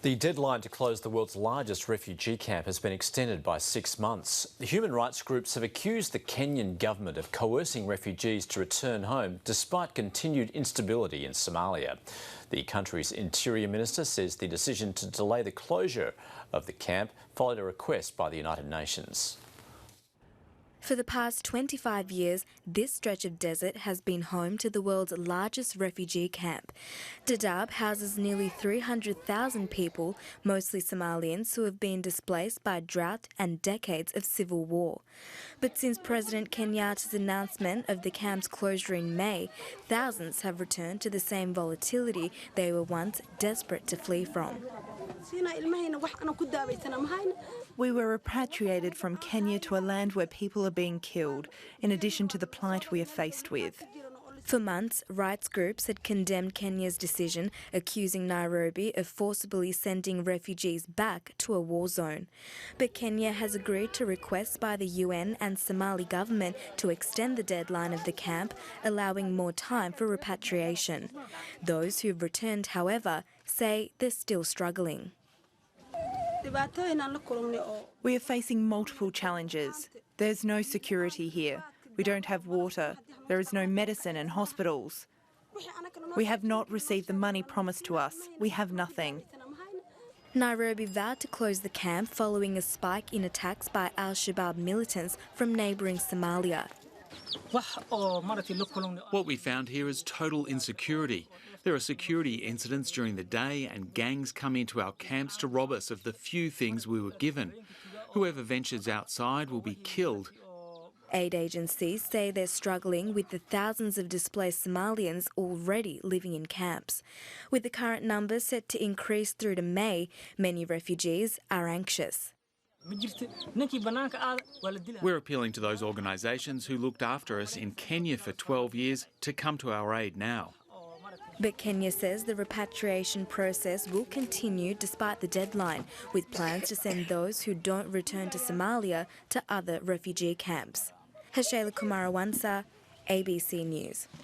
The deadline to close the world's largest refugee camp has been extended by 6 months. The human rights groups have accused the Kenyan government of coercing refugees to return home despite continued instability in Somalia. The country's interior minister says the decision to delay the closure of the camp followed a request by the United Nations. For the past 25 years, this stretch of desert has been home to the world's largest refugee camp. Dadaab houses nearly 300,000 people, mostly Somalians, who have been displaced by drought and decades of civil war. But since President Kenyatta's announcement of the camp's closure in May, thousands have returned to the same volatility they were once desperate to flee from. We were repatriated from Kenya to a land where people are being killed, in addition to the plight we are faced with. For months, rights groups had condemned Kenya's decision, accusing Nairobi of forcibly sending refugees back to a war zone. But Kenya has agreed to requests by the UN and Somali government to extend the deadline of the camp, allowing more time for repatriation. Those who've returned, however, say they're still struggling. We are facing multiple challenges. There's no security here. We don't have water. There is no medicine and hospitals. We have not received the money promised to us. We have nothing. Nairobi vowed to close the camp following a spike in attacks by al-Shabaab militants from neighbouring Somalia. What we found here is total insecurity. There are security incidents during the day and gangs come into our camps to rob us of the few things we were given. Whoever ventures outside will be killed. Aid agencies say they're struggling with the thousands of displaced Somalians already living in camps. With the current numbers set to increase through to May, many refugees are anxious. We're appealing to those organisations who looked after us in Kenya for 12 years to come to our aid now. But Kenya says the repatriation process will continue despite the deadline, with plans to send those who don't return to Somalia to other refugee camps. Hashela Kumarawansa, ABC News.